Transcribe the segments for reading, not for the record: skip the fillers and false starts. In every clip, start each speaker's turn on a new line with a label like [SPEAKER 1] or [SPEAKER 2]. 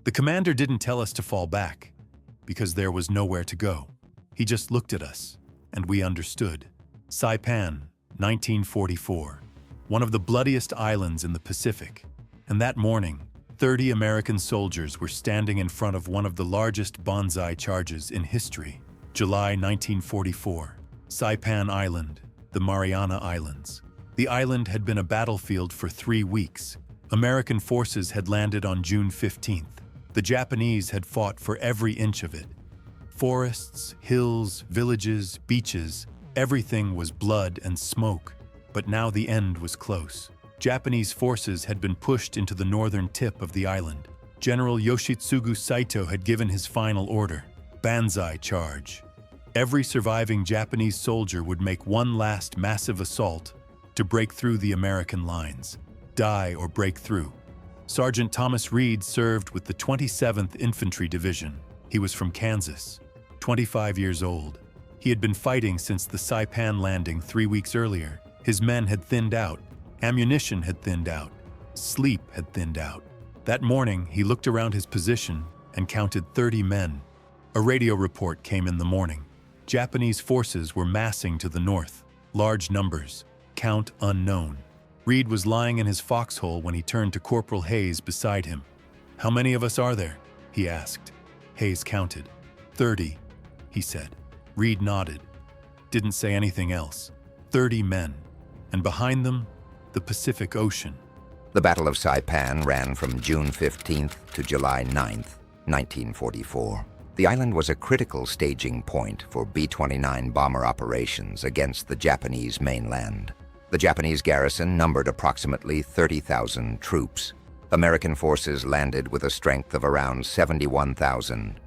[SPEAKER 1] The commander didn't tell us to fall back, because there was nowhere to go. He just looked at us, and we understood. Saipan, 1944, one of the bloodiest islands in the Pacific. And that morning, 30 American soldiers were standing in front of one of the largest banzai charges in history. July 1944, Saipan Island, the Mariana Islands. The island had been a battlefield for 3 weeks. American forces had landed on June 15th. The Japanese had fought for every inch of it. Forests, hills, villages, beaches, everything was blood and smoke. But now the end was close. Japanese forces had been pushed into the northern tip of the island. General Yoshitsugu Saito had given his final order: banzai charge. Every surviving Japanese soldier would make one last massive assault to break through the American lines. Die or break through. Sergeant Thomas Reed served with the 27th Infantry Division. He was from Kansas, 25 years old. He had been fighting since the Saipan landing 3 weeks earlier. His men had thinned out. Ammunition had thinned out. Sleep had thinned out. That morning, he looked around his position and counted 30 men. A radio report came in the morning. Japanese forces were massing to the north. Large numbers. Count unknown. Reed was lying in his foxhole when he turned to Corporal Hayes beside him. "How many of us are there?" he asked. Hayes counted. 30, he said. Reed nodded. Didn't say anything else. 30 men. And behind them, the Pacific Ocean.
[SPEAKER 2] The Battle of Saipan ran from June 15th to July 9th, 1944. The island was a critical staging point for B-29 bomber operations against the Japanese mainland. The Japanese garrison numbered approximately 30,000 troops. American forces landed with a strength of around 71,000.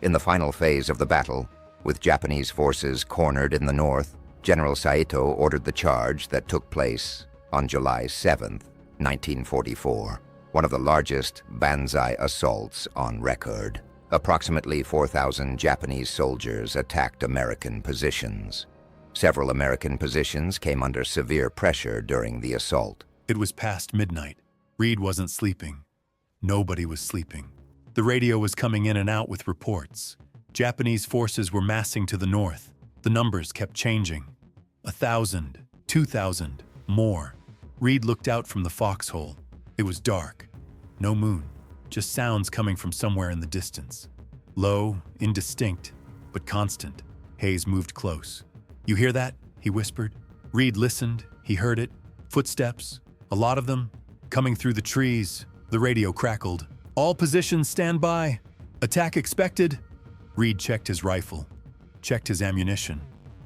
[SPEAKER 2] In the final phase of the battle, with Japanese forces cornered in the north, General Saito ordered the charge that took place on July 7th, 1944, one of the largest banzai assaults on record. Approximately 4,000 Japanese soldiers attacked American positions. Several American positions came under severe pressure during the assault.
[SPEAKER 1] It was past midnight. Reed wasn't sleeping. Nobody was sleeping. The radio was coming in and out with reports. Japanese forces were massing to the north. The numbers kept changing. 1,000, 2,000, more. Reed looked out from the foxhole. It was dark. No moon. Just sounds coming from somewhere in the distance. Low, indistinct, but constant. Hayes moved close. "You hear that?" he whispered. Reed listened. He heard it. Footsteps, a lot of them, coming through the trees. The radio crackled. "All positions stand by. Attack expected." Reed checked his rifle, checked his ammunition,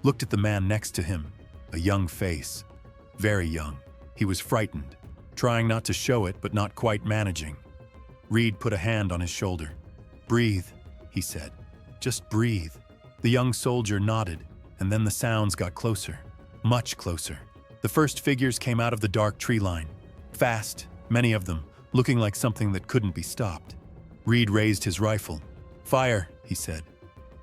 [SPEAKER 1] looked at the man next to him. A young face. Very young. He was frightened, trying not to show it but not quite managing. Reed put a hand on his shoulder. "Breathe," he said. "Just breathe." The young soldier nodded, and then the sounds got closer. Much closer. The first figures came out of the dark tree line. Fast, many of them, looking like something that couldn't be stopped. Reed raised his rifle. "Fire," he said.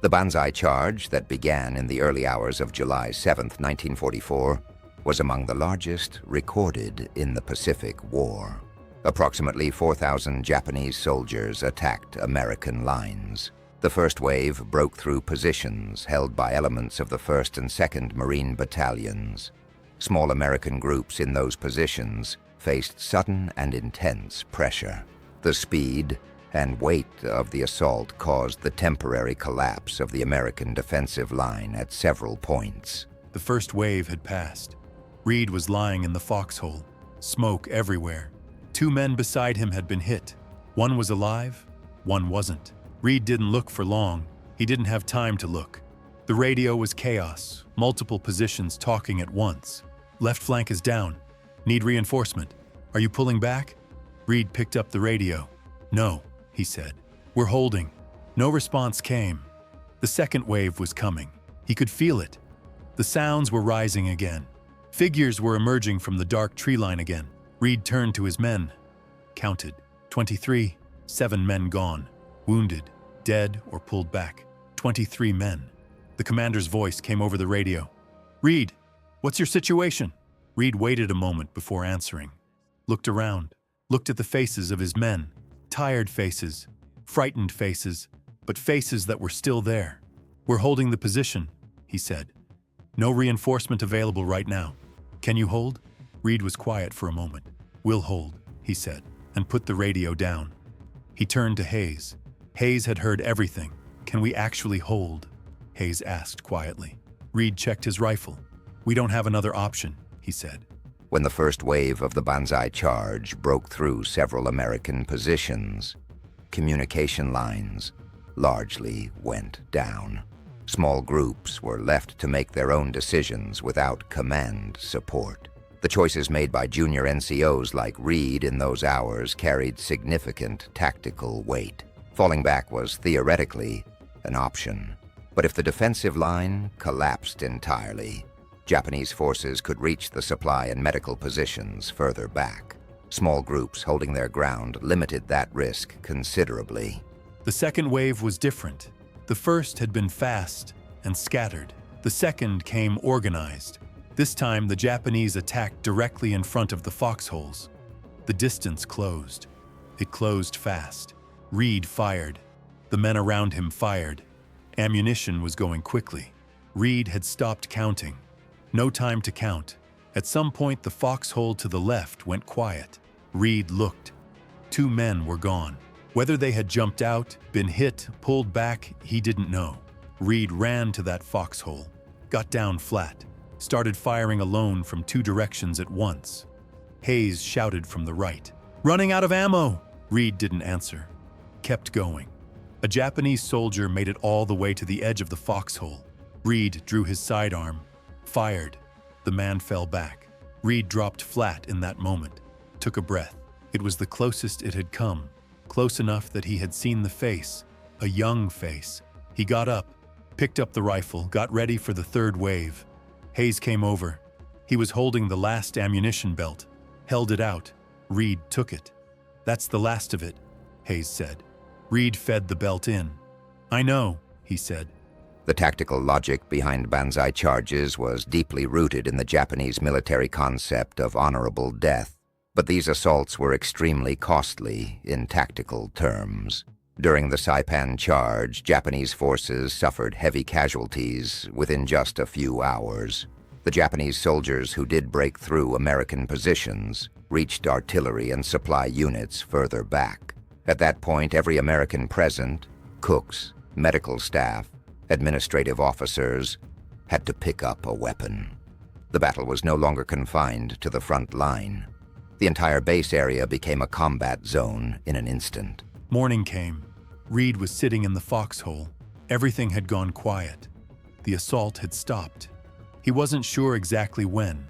[SPEAKER 2] The banzai charge that began in the early hours of July 7th, 1944, was among the largest recorded in the Pacific War. Approximately 4,000 Japanese soldiers attacked American lines. The first wave broke through positions held by elements of the 1st and 2nd Marine Battalions. Small American groups in those positions faced sudden and intense pressure. The speed and weight of the assault caused the temporary collapse of the American defensive line at several points.
[SPEAKER 1] The first wave had passed. Reed was lying in the foxhole. Smoke everywhere. 2 men beside him had been hit. One was alive, one wasn't. Reed didn't look for long. He didn't have time to look. The radio was chaos, multiple positions talking at once. "Left flank is down. Need reinforcement. Are you pulling back?" Reed picked up the radio. "No," he said. "We're holding." No response came. The second wave was coming. He could feel it. The sounds were rising again. Figures were emerging from the dark tree line again. Reed turned to his men. Counted. 23, 7 men gone. Wounded, dead, or pulled back. 23 men. The commander's voice came over the radio. "Reed, what's your situation?" Reed waited a moment before answering. Looked around. Looked at the faces of his men. Tired faces. Frightened faces, but faces that were still there. "We're holding the position," he said. "No reinforcement available right now. Can you hold?" Reed was quiet for a moment. "We'll hold," he said, and put the radio down. He turned to Hayes. Hayes had heard everything. "Can we actually hold?" Hayes asked quietly. Reed checked his rifle. "We don't have another option," he said.
[SPEAKER 2] When the first wave of the banzai charge broke through several American positions, communication lines largely went down. Small groups were left to make their own decisions without command support. The choices made by junior NCOs like Reed in those hours carried significant tactical weight. Falling back was theoretically an option. But if the defensive line collapsed entirely, Japanese forces could reach the supply and medical positions further back. Small groups holding their ground limited that risk considerably.
[SPEAKER 1] The second wave was different. The first had been fast and scattered. The second came organized. This time, the Japanese attacked directly in front of the foxholes. The distance closed. It closed fast. Reed fired. The men around him fired. Ammunition was going quickly. Reed had stopped counting. No time to count. At some point, the foxhole to the left went quiet. Reed looked. 2 men were gone. Whether they had jumped out, been hit, pulled back, he didn't know. Reed ran to that foxhole, got down flat, started firing alone from 2 directions at once. Hayes shouted from the right, "Running out of ammo!" Reed didn't answer, kept going. A Japanese soldier made it all the way to the edge of the foxhole. Reed drew his sidearm, fired. The man fell back. Reed dropped flat in that moment, took a breath. It was the closest it had come, close enough that he had seen the face, a young face. He got up, picked up the rifle, got ready for the third wave. Hayes came over. He was holding the last ammunition belt, held it out. Reed took it. "That's the last of it," Hayes said. Reed fed the belt in. "I know," he said.
[SPEAKER 2] The tactical logic behind banzai charges was deeply rooted in the Japanese military concept of honorable death, but these assaults were extremely costly in tactical terms. During the Saipan charge, Japanese forces suffered heavy casualties within just a few hours. The Japanese soldiers who did break through American positions reached artillery and supply units further back. At that point, every American present, cooks, medical staff, administrative officers, had to pick up a weapon. The battle was no longer confined to the front line. The entire base area became a combat zone in an instant.
[SPEAKER 1] Morning came. Reed was sitting in the foxhole. Everything had gone quiet. The assault had stopped. He wasn't sure exactly when.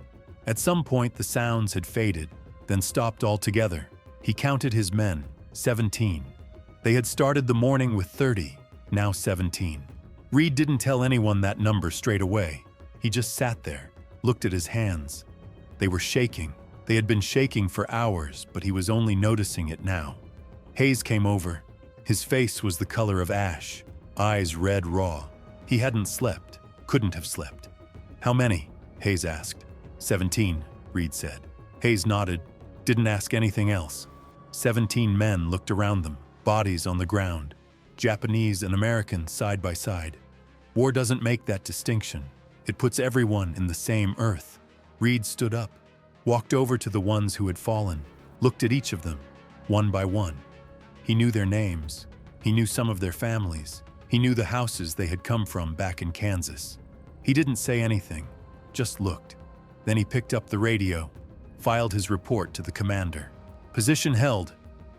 [SPEAKER 1] At some point, the sounds had faded, then stopped altogether. He counted his men, 17. They had started the morning with 30, now 17. Reed didn't tell anyone that number straight away. He just sat there, looked at his hands. They were shaking. They had been shaking for hours, but he was only noticing it now. Hayes came over. His face was the color of ash, eyes red raw. He hadn't slept, couldn't have slept. "How many?" Hayes asked. 17, Reed said. Hayes nodded, didn't ask anything else. 17 men looked around them, bodies on the ground, Japanese and American side by side. War doesn't make that distinction. It puts everyone in the same earth. Reed stood up, walked over to the ones who had fallen, looked at each of them, one by one. He knew their names. He knew some of their families. He knew the houses they had come from back in Kansas. He didn't say anything, just looked. Then he picked up the radio, filed his report to the commander. "Position held,"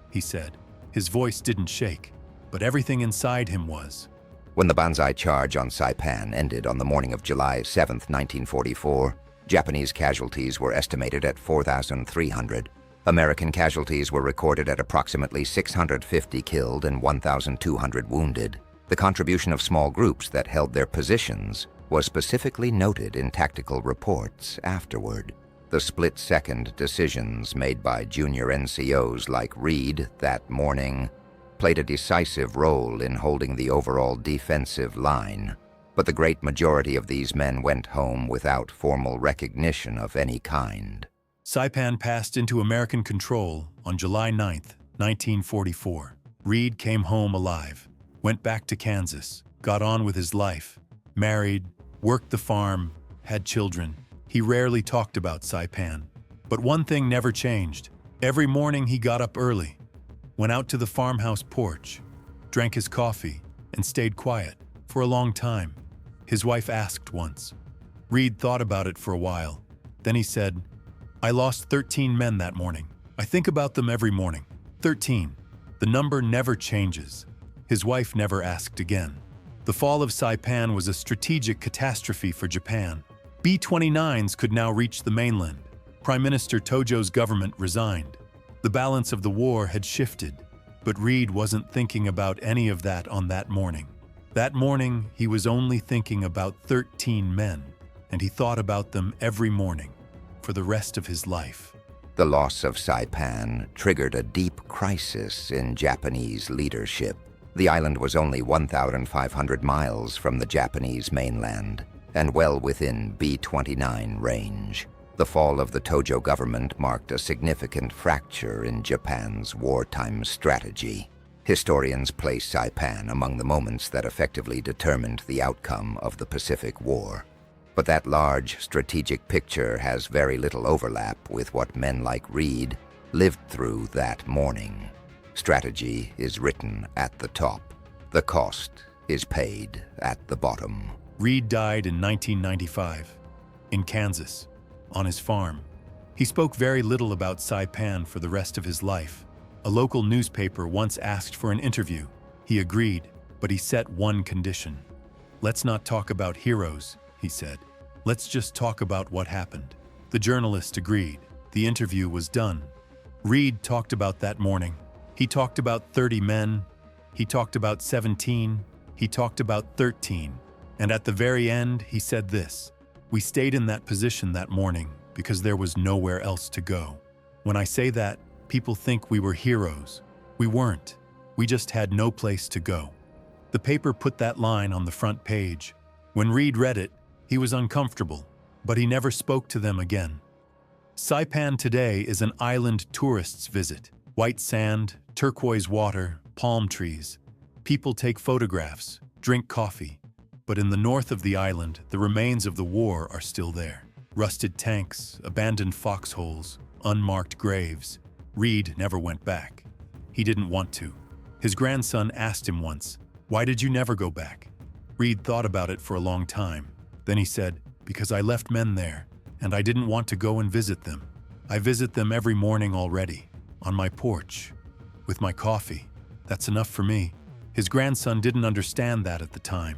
[SPEAKER 1] he said. His voice didn't shake, but everything inside him was.
[SPEAKER 2] When the banzai charge on Saipan ended on the morning of July 7, 1944, Japanese casualties were estimated at 4,300. American casualties were recorded at approximately 650 killed and 1,200 wounded. The contribution of small groups that held their positions was specifically noted in tactical reports afterward. The split-second decisions made by junior NCOs like Reed that morning played a decisive role in holding the overall defensive line, but the great majority of these men went home without formal recognition of any kind.
[SPEAKER 1] Saipan passed into American control on July 9, 1944. Reed came home alive, went back to Kansas, got on with his life, married, worked the farm, had children. He rarely talked about Saipan. But one thing never changed. Every morning he got up early, went out to the farmhouse porch, drank his coffee, and stayed quiet for a long time. His wife asked once. Reed thought about it for a while. Then he said, "I lost 13 men that morning. I think about them every morning. 13. The number never changes." His wife never asked again. The fall of Saipan was a strategic catastrophe for Japan. B-29s could now reach the mainland. Prime Minister Tojo's government resigned. The balance of the war had shifted, but Reed wasn't thinking about any of that on that morning. That morning, he was only thinking about 13 men, and he thought about them every morning for the rest of his life.
[SPEAKER 2] The loss of Saipan triggered a deep crisis in Japanese leadership. The island was only 1,500 miles from the Japanese mainland and well within B-29 range. The fall of the Tojo government marked a significant fracture in Japan's wartime strategy. Historians place Saipan among the moments that effectively determined the outcome of the Pacific War. But that large strategic picture has very little overlap with what men like Reed lived through that morning. Strategy is written at the top. The cost is paid at the bottom.
[SPEAKER 1] Reed died in 1995 in Kansas, on his farm. He spoke very little about Saipan for the rest of his life. A local newspaper once asked for an interview. He agreed, but he set one condition. "Let's not talk about heroes," he said. "Let's just talk about what happened." The journalist agreed. The interview was done. Reed talked about that morning. He talked about 30 men. He talked about 17. He talked about 13. And at the very end, he said this: "We stayed in that position that morning because there was nowhere else to go." When I say that, people think we were heroes. We weren't. We just had no place to go. The paper put that line on the front page. When Reed read it, he was uncomfortable, but he never spoke to them again. Saipan today is an island tourists visit. White sand, turquoise water, palm trees. People take photographs, drink coffee. But in the north of the island, the remains of the war are still there. Rusted tanks, abandoned foxholes, unmarked graves. Reed never went back. He didn't want to. His grandson asked him once, "Why did you never go back?" Reed thought about it for a long time. Then he said, "Because I left men there, and I didn't want to go and visit them. I visit them every morning already, on my porch, with my coffee. That's enough for me." His grandson didn't understand that at the time.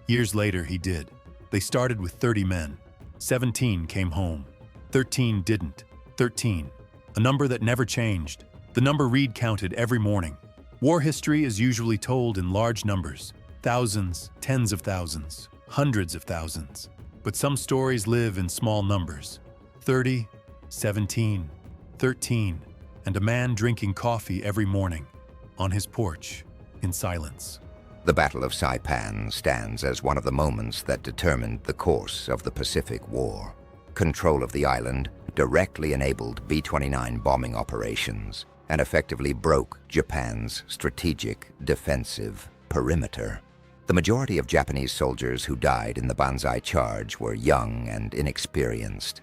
[SPEAKER 1] Years later, he did. They started with 30 men. 17 came home. 13 didn't. 13. A number that never changed. The number Reed counted every morning. War history is usually told in large numbers. Thousands, tens of thousands, hundreds of thousands. But some stories live in small numbers. 30, 17, 13, and a man drinking coffee every morning, on his porch, in silence.
[SPEAKER 2] The Battle of Saipan stands as one of the moments that determined the course of the Pacific War. Control of the island directly enabled B-29 bombing operations and effectively broke Japan's strategic defensive perimeter. The majority of Japanese soldiers who died in the banzai charge were young and inexperienced.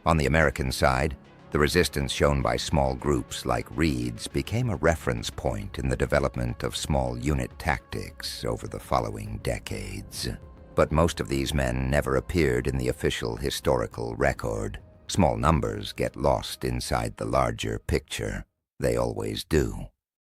[SPEAKER 2] On the American side, the resistance shown by small groups like Reed's became a reference point in the development of small unit tactics over the following decades. But most of these men never appeared in the official historical record. Small numbers get lost inside the larger picture. They always do.